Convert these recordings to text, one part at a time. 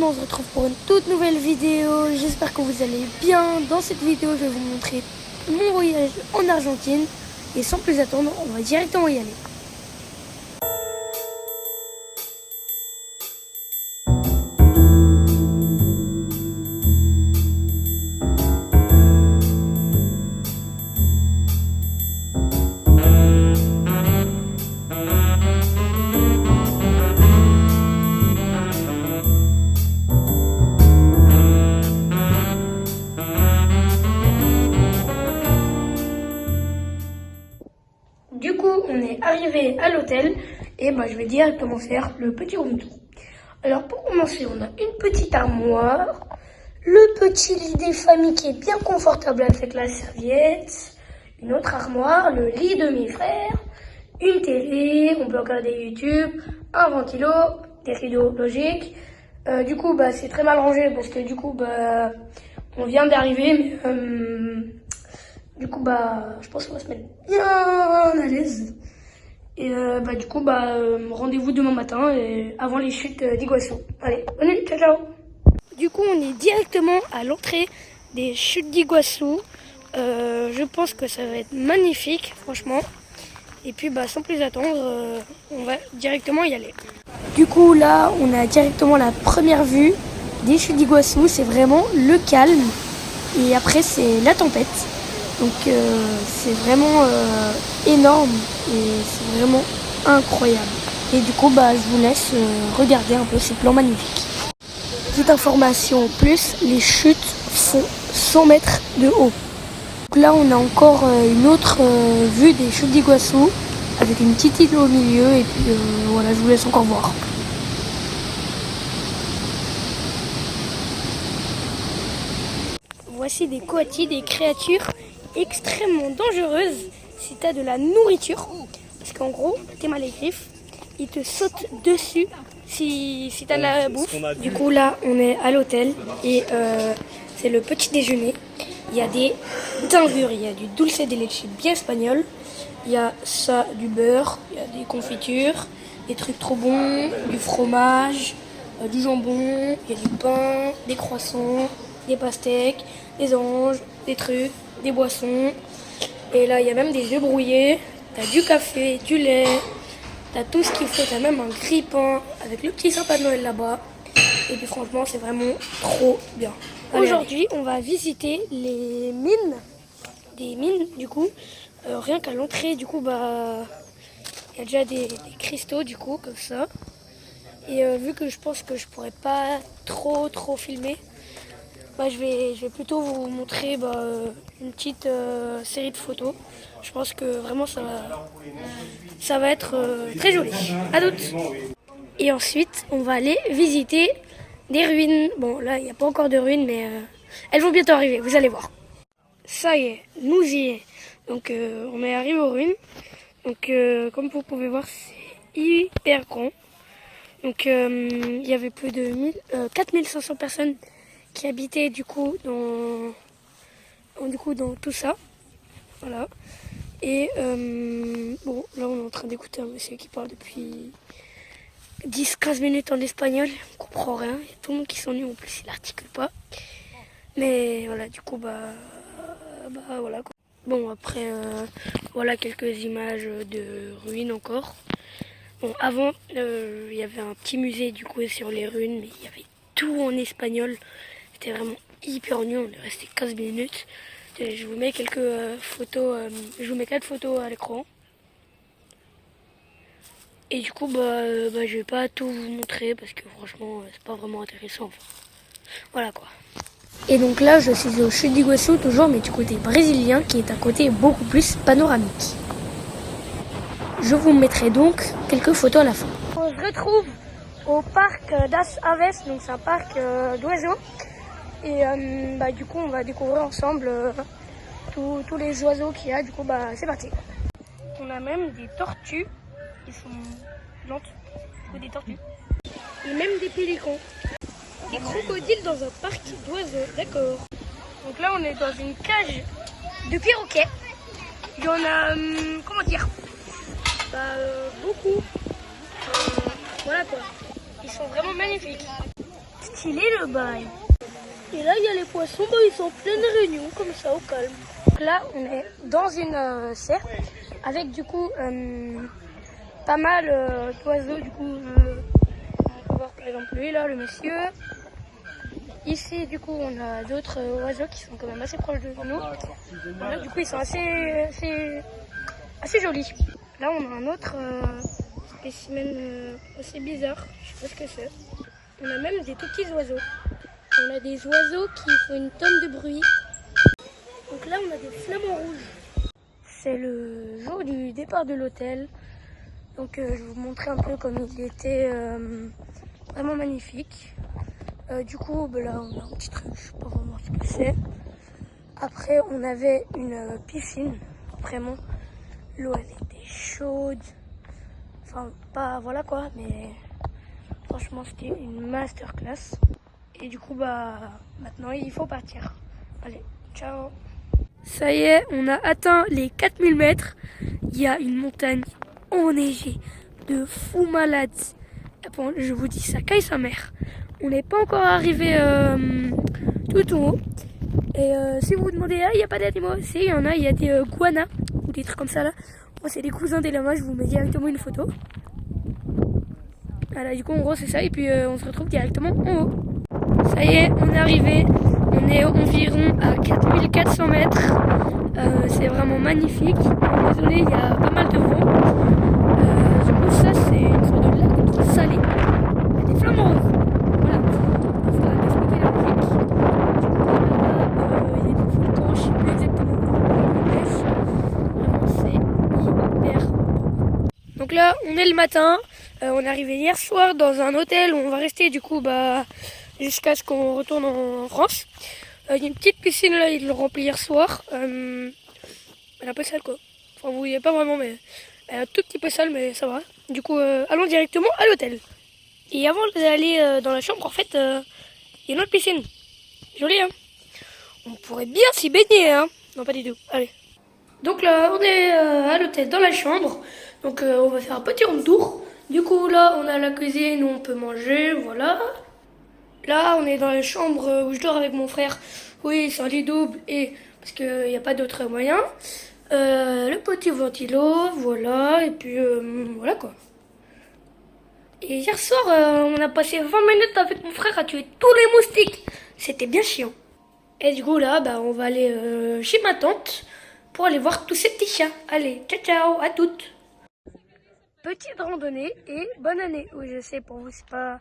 on se retrouve pour une toute nouvelle vidéo. J'espère que vous allez bien. Dans cette vidéo, je vais vous montrer mon voyage en Argentine. Et sans plus attendre, on va directement y aller. Du coup, on est arrivé à l'hôtel et je vais directement faire le petit room tour. Alors pour commencer, on a une petite armoire, le petit lit des familles qui est bien confortable avec la serviette, une autre armoire, le lit de mes frères, une télé, on peut regarder YouTube, un ventilo, des rideaux logiques. Du coup, c'est très mal rangé parce que du coup, on vient d'arriver, mais du coup, je pense qu'on va se mettre bien à l'aise. Et du coup, rendez-vous demain matin et avant les chutes d'Iguassou. Allez, bonne nuit, ciao, ciao. Du coup, on est directement à l'entrée des chutes d'Iguassou. Je pense que ça va être magnifique, franchement. Et puis, sans plus attendre, on va directement y aller. Du coup, là, on a directement la première vue des chutes d'Iguassou. C'est vraiment le calme. Et après, c'est la tempête. Donc c'est vraiment énorme et c'est vraiment incroyable. Et du coup, je vous laisse regarder un peu ces plans magnifiques. Petite information en plus, les chutes font 100 mètres de haut. Donc là, on a encore une autre vue des chutes d'Iguassou avec une petite île au milieu et puis voilà, je vous laisse encore voir. Voici des coatis, des créatures extrêmement dangereuses si tu as de la nourriture. Parce qu'en gros, t'es mal les griffes, ils te sautent dessus si tu as de la bouffe. Du coup, là, on est à l'hôtel et c'est le petit déjeuner. Il y a des dingueries, il y a du dulce de leche bien espagnol. Il y a ça, du beurre, il y a des confitures, des trucs trop bons, du fromage, du jambon, il y a du pain, des croissants, des pastèques, des anges, des trucs, des boissons. Et là, il y a même des œufs brouillés, t'as du café, du lait, t'as tout ce qu'il faut, t'as même un grille-pain avec le petit sapin de Noël là-bas. Et puis franchement, c'est vraiment trop bien. Aujourd'hui, on va visiter les mines. Des mines, du coup. Rien qu'à l'entrée, du coup, il y a déjà des cristaux, du coup, comme ça. Et vu que je pense que je pourrais pas trop filmer, je vais plutôt vous montrer une petite série de photos. Je pense que vraiment ça va être très joli. À toutes. Et ensuite, on va aller visiter des ruines. Bon, là, il n'y a pas encore de ruines, mais elles vont bientôt arriver, vous allez voir. Ça y est, nous y est. Donc, on est arrivé aux ruines. Donc, comme vous pouvez voir, c'est hyper grand. Donc, il y avait plus de 4500 personnes qui habitaient du coup dans tout ça. Voilà. Et là on est en train d'écouter un monsieur qui parle depuis 10-15 minutes en espagnol. On comprend rien. Il y a tout le monde qui s'ennuie en plus, il n'articule pas. Mais voilà, du coup voilà quoi. Bon après voilà quelques images de ruines encore. Bon avant il y avait un petit musée du coup sur les ruines, mais il y avait tout en espagnol. C'était vraiment hyper nul, on est resté 15 minutes. Je vous mets quelques photos, je vous mets 4 photos à l'écran. Et du coup, je vais pas tout vous montrer parce que franchement, c'est pas vraiment intéressant. Voilà quoi. Et donc là, je suis au chute d'Iguassou, toujours, mais du côté brésilien, qui est un côté beaucoup plus panoramique. Je vous mettrai donc quelques photos à la fin. On se retrouve au parc das Aves, donc c'est un parc d'oiseaux. Et du coup, on va découvrir ensemble tous les oiseaux qu'il y a. Du coup, c'est parti. On a même des tortues qui sont lentes, des tortues. Et même des pélicans. Des crocodiles dans un parc d'oiseaux, d'accord. Donc là, on est dans une cage de perroquets. Il y en a, beaucoup. Voilà quoi. Ils sont vraiment magnifiques. stylé le bail. Et là, il y a les poissons, ils sont en pleine réunion, comme ça, au calme. Donc là, on est dans une serre, avec du coup pas mal d'oiseaux. Du coup, on peut voir par exemple lui là, le monsieur. Ici, du coup, on a d'autres oiseaux qui sont quand même assez proches de nous. Voilà, du coup, ils sont assez jolis. Là, on a un autre spécimen assez bizarre. Je sais pas ce que c'est. On a même des tout petits oiseaux. On a des oiseaux qui font une tonne de bruit. Donc là, on a des flamants rouges. C'est le jour du départ de l'hôtel. Donc je vais vous montrer un peu comme il était vraiment magnifique. Du coup, là, on a un petit truc, je sais pas vraiment ce que c'est. Après, on avait une piscine. Vraiment, l'eau, elle était chaude. Enfin, pas, voilà quoi, mais franchement, c'était une masterclass. Et du coup, maintenant, il faut partir. Allez, ciao. Ça y est, on a atteint les 4000 mètres. Il y a une montagne enneigée de fou malade. Bon, je vous dis, ça caille sa mère. On n'est pas encore arrivé tout en haut. Et si vous vous demandez, il n'y a pas d'animaux, si, il y en a, il y a des guanas ou des trucs comme ça là. Moi, c'est des cousins des lamas, je vous mets directement une photo. Voilà, du coup, en gros, c'est ça. Et puis, on se retrouve directement en haut. Ça y est, on est arrivé. On est environ à 4400 mètres. C'est vraiment magnifique. Désolé, il y a pas mal de vent. Du coup, ça, c'est une sorte de lac salé. Il y a des flamants roses. Voilà. Il faudra m'expliquer la logique. Du coup, là-bas, il y a des volcans. Je ne sais plus exactement où on pêche. Vraiment, c'est hyper beau. Donc là, on est le matin. On est arrivé hier soir dans un hôtel où on va rester du coup jusqu'à ce qu'on retourne en France. Il y a une petite piscine là, ils l'ont remplie hier soir. Elle est un peu sale quoi. Enfin vous voyez pas vraiment mais elle est un tout petit peu sale mais ça va. Du coup allons directement à l'hôtel. Et avant d'aller dans la chambre en fait il y a une autre piscine. Jolie hein. On pourrait bien s'y baigner hein. Non pas du tout. Allez. Donc là on est à l'hôtel dans la chambre. Donc on va faire un petit room tour. Du coup là on a la cuisine où on peut manger, voilà. Là on est dans la chambre où je dors avec mon frère. Oui c'est un lit double et parce qu'il n'y a pas d'autre moyen. Le petit ventilo, voilà, et puis voilà quoi. Et hier soir on a passé 20 minutes avec mon frère à tuer tous les moustiques. C'était bien chiant. Et du coup là on va aller chez ma tante pour aller voir tous ces petits chiens. Allez, ciao ciao, à toutes. Petite randonnée et bonne année. Oui, je sais, pour vous, c'est pas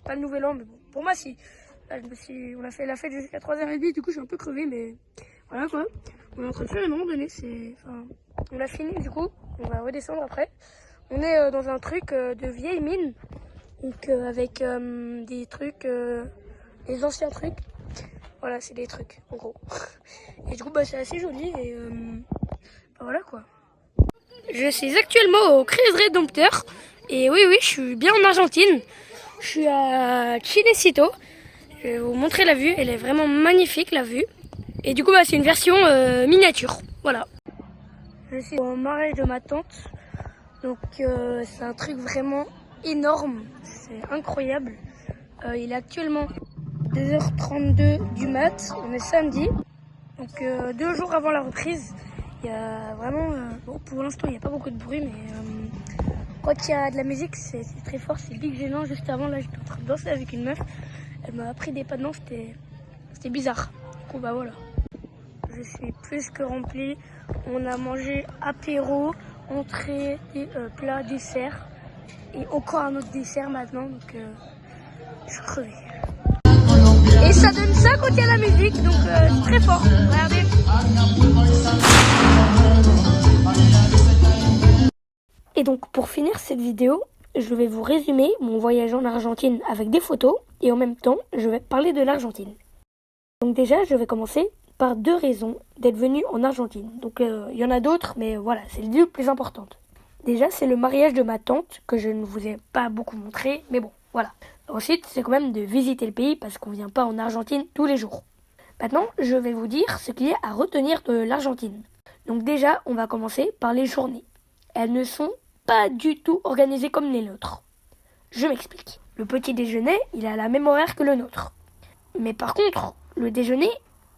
le nouvel an, mais bon, pour moi, si. Là, on a fait la fête jusqu'à 3h30, du coup, je suis un peu crevé, mais voilà quoi. On est en train de faire une randonnée, on a fini, du coup, on va redescendre après. On est dans un truc de vieille mine, donc avec des trucs, des anciens trucs. Voilà, c'est des trucs, en gros. Et du coup, c'est assez joli, et voilà quoi. Je suis actuellement au Crises Rédempteur. Et oui, je suis bien en Argentine. Je suis à Chilecito. Je vais vous montrer la vue. Elle est vraiment magnifique, la vue. Et du coup, c'est une version miniature. Voilà. Je suis au mariage de ma tante. Donc, c'est un truc vraiment énorme. C'est incroyable. Il est actuellement 2h32 du mat. On est samedi. Donc, 2 jours avant la reprise. Il y a vraiment, pour l'instant il n'y a pas beaucoup de bruit, mais quand il y a de la musique c'est très fort, c'est big gênant. Juste avant là j'étais en train de danser avec une meuf, elle m'a appris des pas de danse, c'était bizarre. Du coup voilà, je suis plus que rempli. On a mangé apéro, entrée, et, plat, dessert et encore un autre dessert maintenant, donc je suis crevée. Et ça donne ça quand il y a la musique, donc c'est très fort, regardez. Et donc pour finir cette vidéo, je vais vous résumer mon voyage en Argentine avec des photos et en même temps je vais parler de l'Argentine. Donc déjà je vais commencer par 2 raisons d'être venu en Argentine. Donc il y en a d'autres mais voilà, c'est les 2 plus importantes. Déjà c'est le mariage de ma tante que je ne vous ai pas beaucoup montré mais bon voilà. Ensuite c'est quand même de visiter le pays parce qu'on ne vient pas en Argentine tous les jours. Maintenant je vais vous dire ce qu'il y a à retenir de l'Argentine. Donc déjà on va commencer par les journées. Elles ne sont pas du tout organisées comme les nôtres. Je m'explique. Le petit déjeuner, il est à la même horaire que le nôtre. Mais par contre, le déjeuner,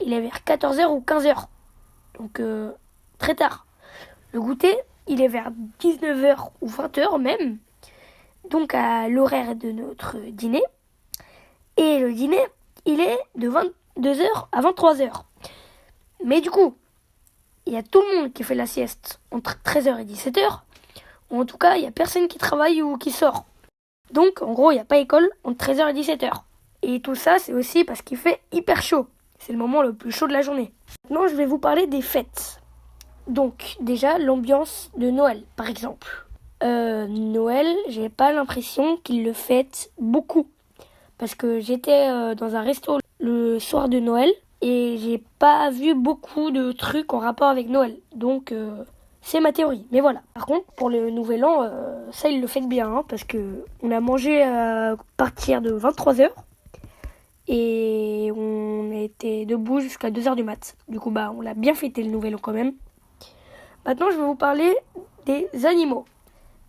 il est vers 14h ou 15h. Donc très tard. Le goûter, il est vers 19h ou 20h même. Donc à l'horaire de notre dîner. Et le dîner, il est de 22h à 23h. Mais du coup, il y a tout le monde qui fait la sieste entre 13h et 17h. Ou en tout cas, il n'y a personne qui travaille ou qui sort. Donc, en gros, il n'y a pas école entre 13h et 17h. Et tout ça, c'est aussi parce qu'il fait hyper chaud. C'est le moment le plus chaud de la journée. Maintenant, je vais vous parler des fêtes. Donc, déjà, l'ambiance de Noël, par exemple. Noël, j'ai pas l'impression qu'ils le fêtent beaucoup. Parce que j'étais dans un resto le soir de Noël et j'ai pas vu beaucoup de trucs en rapport avec Noël. Donc, c'est ma théorie. Mais voilà. Par contre, pour le nouvel an, ça, ils le fêtent bien. Hein, parce que on a mangé à partir de 23h. Et on était debout jusqu'à 2h du mat. Du coup, on l'a bien fêté le nouvel an quand même. Maintenant, je vais vous parler des animaux.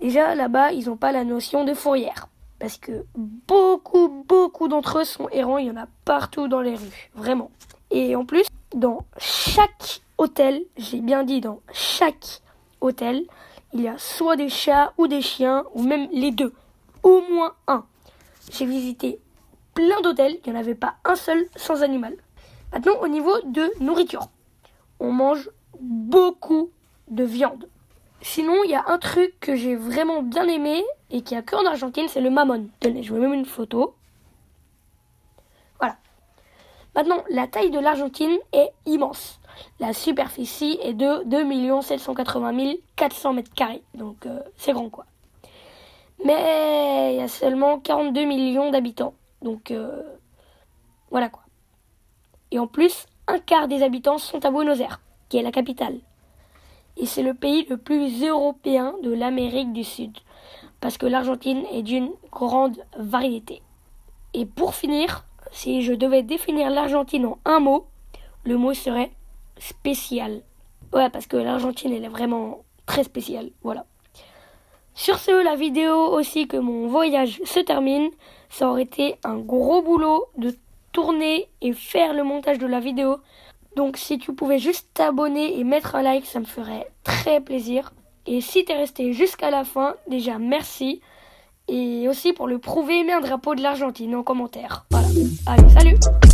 Déjà, là-bas, ils n'ont pas la notion de fourrière. Parce que beaucoup d'entre eux sont errants. Il y en a partout dans les rues. Vraiment. Et en plus, dans chaque hôtel, j'ai bien dit dans chaque hôtel, il y a soit des chats ou des chiens, ou même les deux. Au moins un. J'ai visité plein d'hôtels, il n'y en avait pas un seul sans animal. Maintenant, au niveau de nourriture, on mange beaucoup de viande. Sinon, il y a un truc que j'ai vraiment bien aimé et qui a que en Argentine, c'est le mamon. Tenez, je vous mets même une photo. Voilà. Maintenant, la taille de l'Argentine est immense. La superficie est de 2 780 400 mètres carrés. Donc, c'est grand quoi. Mais il y a seulement 42 millions d'habitants. Donc, voilà quoi. Et en plus, un quart des habitants sont à Buenos Aires, qui est la capitale. Et c'est le pays le plus européen de l'Amérique du Sud. Parce que l'Argentine est d'une grande variété. Et pour finir, si je devais définir l'Argentine en un mot, le mot serait spécial. Ouais, parce que l'Argentine, elle est vraiment très spéciale. Voilà. Sur ce, la vidéo aussi que mon voyage se termine. Ça aurait été un gros boulot de tourner et faire le montage de la vidéo. Donc si tu pouvais juste t'abonner et mettre un like, ça me ferait très plaisir. Et si t'es resté jusqu'à la fin, déjà merci. Et aussi pour le prouver, mets un drapeau de l'Argentine en commentaire. Voilà. Allez, salut!